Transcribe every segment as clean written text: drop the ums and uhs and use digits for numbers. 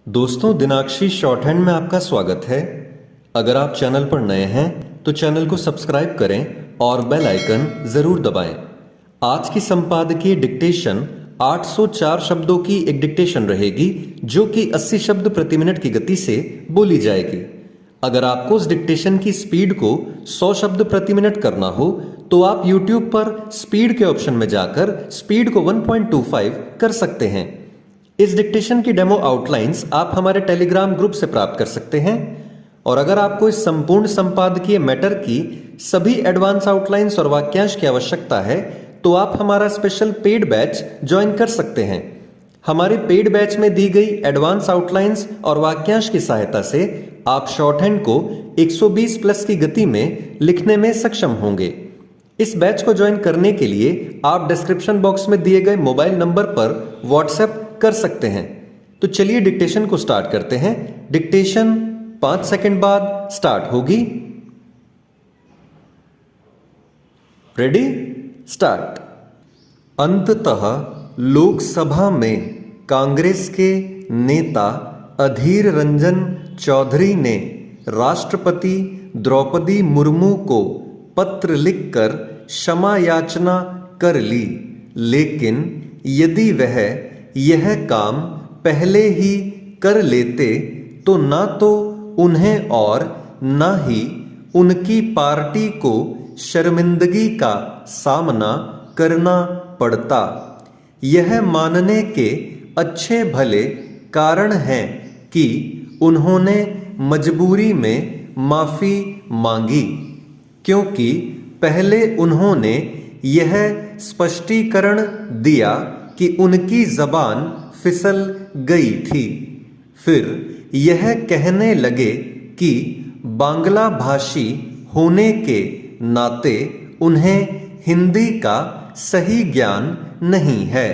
दोस्तों, दिनाक्षी short hand में आपका स्वागत है। अगर आप चैनल पर नए हैं तो चैनल को सब्सक्राइब करें और बेल आइकन जरूर दबाएं। आज की संपादकीय डिक्टेशन 804 शब्दों की एक डिक्टेशन रहेगी जो कि 80 शब्द प्रति मिनट की गति से बोली जाएगी। अगर आपको उस डिक्टेशन की स्पीड को 100 शब्द प्रति मिनट करना हो तो आप YouTube पर स्पीड के ऑप्शन में जाकर स्पीड को 1.25 कर सकते हैं। इस डिक्टेशन की डेमो आउटलाइंस आप हमारे टेलीग्राम ग्रुप से प्राप्त कर सकते हैं। और अगर आपको इस संपूर्ण संपादकीय मैटर की सभी एडवांस आउटलाइंस और वाक्यांश की आवश्यकता है तो आप हमारा स्पेशल पेड बैच ज्वाइन कर सकते हैं। हमारे पेड बैच में दी गई एडवांस आउटलाइंस और वाक्यांश की सहायता से आप शॉर्ट हैंड को 120 प्लस की गति में लिखने में सक्षम होंगे। इस बैच को ज्वाइन करने के लिए आप डिस्क्रिप्शन बॉक्स में दिए गए मोबाइल नंबर पर व्हाट्सएप कर सकते हैं। तो चलिए डिक्टेशन को स्टार्ट करते हैं। डिक्टेशन 5 सेकंड बाद स्टार्ट होगी। Ready, start. अंततः लोकसभा में कांग्रेस के नेता अधीर रंजन चौधरी ने राष्ट्रपति द्रौपदी मुर्मू को पत्र लिखकर क्षमा याचना कर ली, लेकिन यदि वह यह काम पहले ही कर लेते तो ना तो उन्हें और ना ही उनकी पार्टी को शर्मिंदगी का सामना करना पड़ता। यह मानने के अच्छे भले कारण हैं कि उन्होंने मजबूरी में माफी मांगी, क्योंकि पहले उन्होंने यह स्पष्टीकरण दिया कि उनकी जबान फिसल गई थी। फिर यह कहने लगे कि बांग्ला भाषी होने के नाते उन्हें हिंदी का सही ज्ञान नहीं है।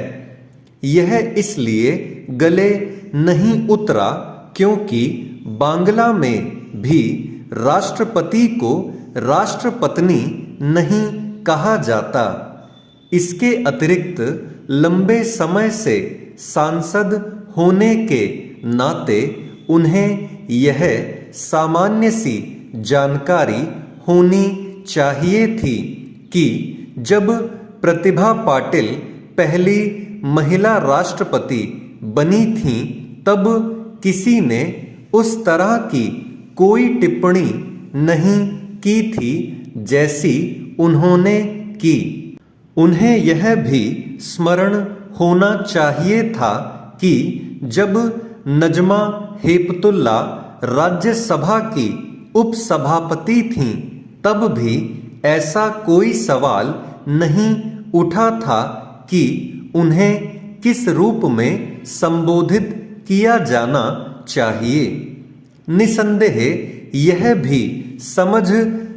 यह इसलिए गले नहीं उतरा क्योंकि बांग्ला में भी राष्ट्रपति को राष्ट्रपत्नी नहीं कहा जाता। इसके अतिरिक्त लंबे समय से सांसद होने के नाते उन्हें यह सामान्य सी जानकारी होनी चाहिए थी कि जब प्रतिभा पाटिल पहली महिला राष्ट्रपति बनी थीं तब किसी ने उस तरह की कोई टिप्पणी नहीं की थी जैसी उन्होंने की। उन्हें यह भी स्मरण होना चाहिए था कि जब नजमा हेपतुल्ला राज्यसभा की उपसभापति थीं तब भी ऐसा कोई सवाल नहीं उठा था कि उन्हें किस रूप में संबोधित किया जाना चाहिए। निसंदेह यह भी समझ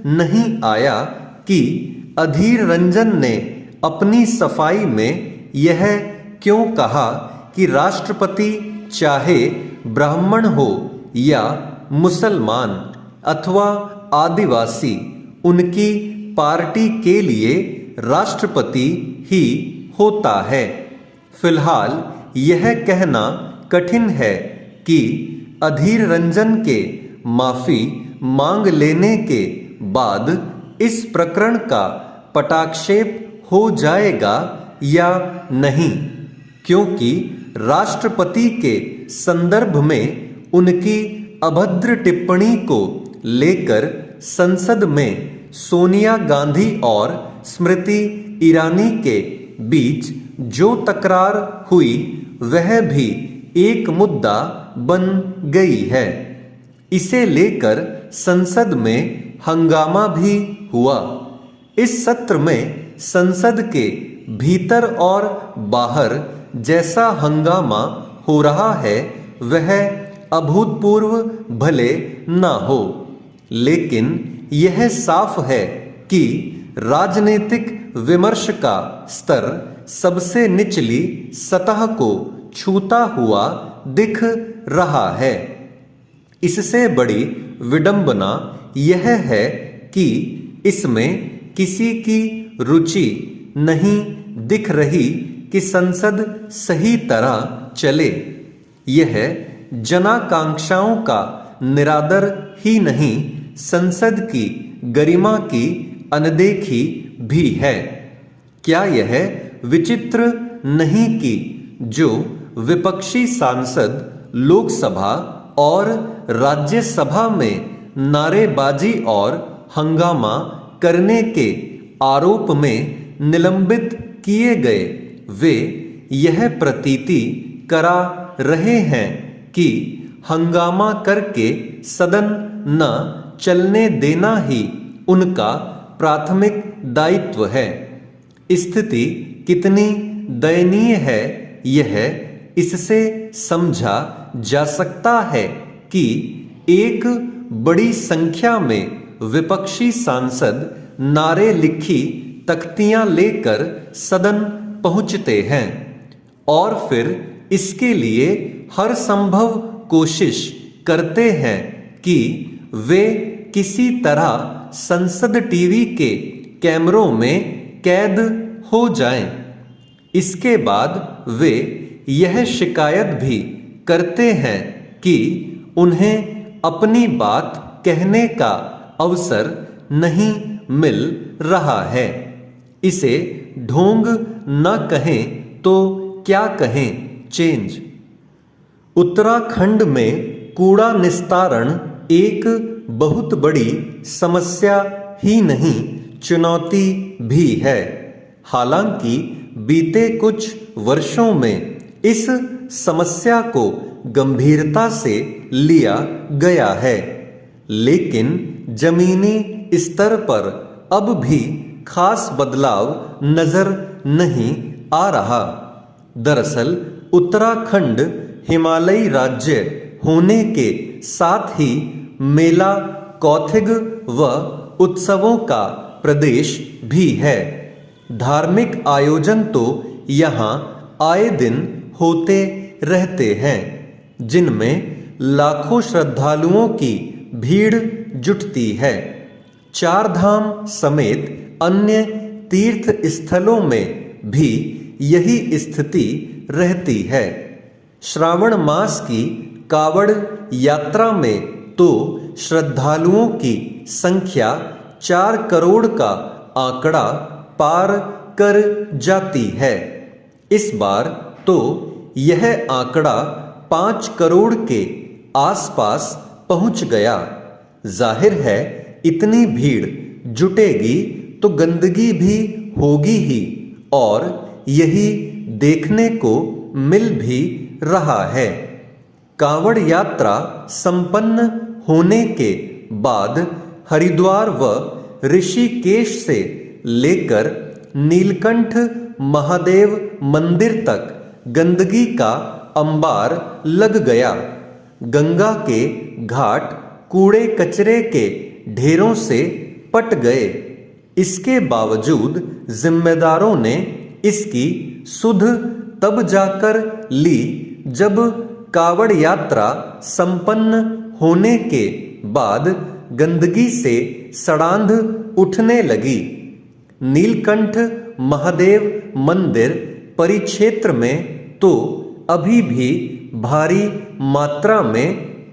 नहीं आया कि अधीर रंजन ने अपनी सफाई में यह क्यों कहा कि राष्ट्रपति चाहे ब्राह्मण हो या मुसलमान अथवा आदिवासी, उनकी पार्टी के लिए राष्ट्रपति ही होता है। फिलहाल यह कहना कठिन है कि अधीर रंजन के माफी मांग लेने के बाद इस प्रकरण का पटाक्षेप हो जाएगा या नहीं, क्योंकि राष्ट्रपति के संदर्भ में उनकी अभद्र टिप्पणी को लेकर संसद में सोनिया गांधी और स्मृति ईरानी के बीच जो तकरार हुई वह भी एक मुद्दा बन गई है। इसे लेकर संसद में हंगामा भी हुआ। इस सत्र में संसद के भीतर और बाहर जैसा हंगामा हो रहा है वह अभूतपूर्व भले ना हो, लेकिन यह साफ है कि राजनीतिक विमर्श का स्तर सबसे निचली सतह को छूता हुआ दिख रहा है। इससे बड़ी विडंबना यह है कि इसमें किसी की रुचि नहीं दिख रही कि संसद सही तरह चले। यह जनाकांक्षाओं का निरादर ही नहीं, संसद की गरिमा की अनदेखी भी है। क्या यह विचित्र नहीं कि जो विपक्षी सांसद लोकसभा और राज्यसभा में नारेबाजी और हंगामा करने के आरोप में निलंबित किए गए, वे यह प्रतीति करा रहे हैं कि हंगामा करके सदन न चलने देना ही उनका प्राथमिक दायित्व है। स्थिति कितनी दयनीय है, यह इससे समझा जा सकता है कि एक बड़ी संख्या में विपक्षी सांसद नारे लिखी तख्तियां लेकर सदन पहुंचते हैं और फिर इसके लिए हर संभव कोशिश करते हैं कि वे किसी तरह संसद टीवी के कैमरों में कैद हो जाएं। इसके बाद वे यह शिकायत भी करते हैं कि उन्हें अपनी बात कहने का अवसर नहीं मिल रहा है। इसे ढोंग न कहें तो क्या कहें, चेंज। उत्तराखंड में कूड़ा निस्तारण एक बहुत बड़ी समस्या ही नहीं, चुनौती भी है। हालांकि बीते कुछ वर्षों में इस समस्या को गंभीरता से लिया गया है, लेकिन जमीनी स्तर पर अब भी खास बदलाव नजर नहीं आ रहा। दरअसल उत्तराखंड हिमालयी राज्य होने के साथ ही मेला, कौथिग व उत्सवों का प्रदेश भी है। धार्मिक आयोजन तो यहाँ आए दिन होते रहते हैं, जिनमें लाखों श्रद्धालुओं की भीड़ जुटती है। चार धाम समेत अन्य तीर्थ स्थलों में भी यही स्थिति रहती है। श्रावण मास की कावड़ यात्रा में तो श्रद्धालुओं की संख्या 4 करोड़ का आंकड़ा पार कर जाती है। इस बार तो यह आंकड़ा 5 करोड़ के आसपास पहुंच गया। जाहिर है इतनी भीड़ जुटेगी तो गंदगी भी होगी ही, और यही देखने को मिल भी रहा है। कांवड़ यात्रा संपन्न होने के बाद हरिद्वार व ऋषिकेश से लेकर नीलकंठ महादेव मंदिर तक गंदगी का अंबार लग गया। गंगा के घाट कूड़े कचरे के ढेरों से पट गए। इसके बावजूद जिम्मेदारों ने इसकी सुध तब जाकर ली जब कावड़ यात्रा संपन्न होने के बाद गंदगी से सड़ांध उठने लगी। नीलकंठ महादेव मंदिर परिक्षेत्र में तो अभी भी भारी मात्रा में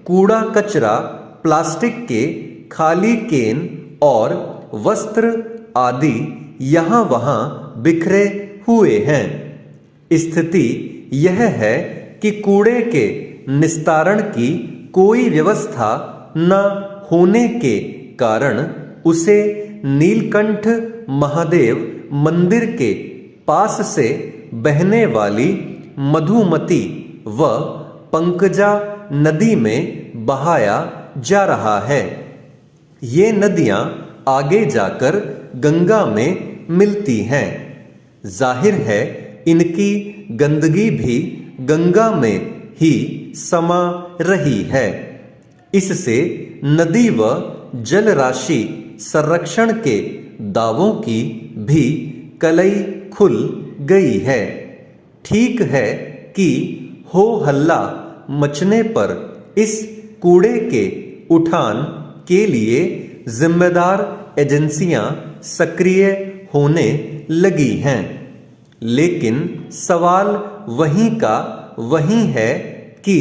कूड़ा कचरा, प्लास्टिक के खाली केन और वस्त्र आदि यहाँ वहाँ बिखरे हुए हैं। स्थिति यह है कि कूड़े के निस्तारण की कोई व्यवस्था न होने के कारण उसे नीलकंठ महादेव मंदिर के पास से बहने वाली मधुमती व पंकजा नदी में बहाया जा रहा है। ये नदियां आगे जाकर गंगा में मिलती हैं। जाहिर है इनकी गंदगी भी गंगा में ही समा रही है। इससे नदी व जल राशि संरक्षण के दावों की भी कलई खुल गई है। ठीक है कि हो हल्ला मचने पर इस कूड़े के उठान के लिए जिम्मेदार एजेंसियां सक्रिय होने लगी हैं, लेकिन सवाल वहीं का वहीं है कि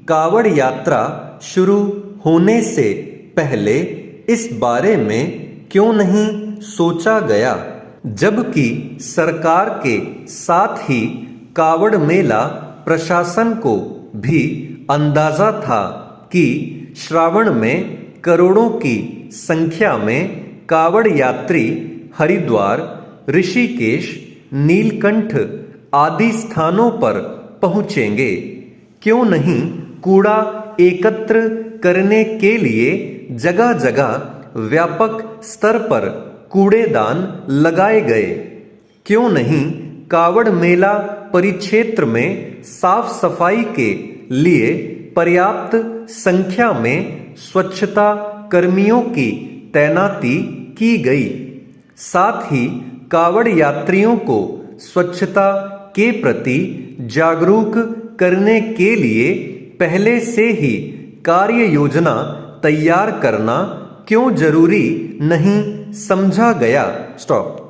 कावड़ यात्रा शुरू होने से पहले इस बारे में क्यों नहीं सोचा गया, जबकि सरकार के साथ ही कावड़ मेला प्रशासन को भी अंदाजा था कि श्रावण में करोड़ों की संख्या में कावड़ यात्री हरिद्वार, ऋषिकेश, नीलकंठ आदि स्थानों पर पहुंचेंगे। क्यों नहीं कूड़ा एकत्र करने के लिए जगह जगह व्यापक स्तर पर कूड़ेदान लगाए गए? क्यों नहीं कावड़ मेला परिक्षेत्र में साफ सफाई के लिए पर्याप्त संख्या में स्वच्छता कर्मियों की तैनाती की गई? साथ ही कावड़ यात्रियों को स्वच्छता के प्रति जागरूक करने के लिए पहले से ही कार्य योजना तैयार करना क्यों जरूरी नहीं समझा गया? स्टॉप।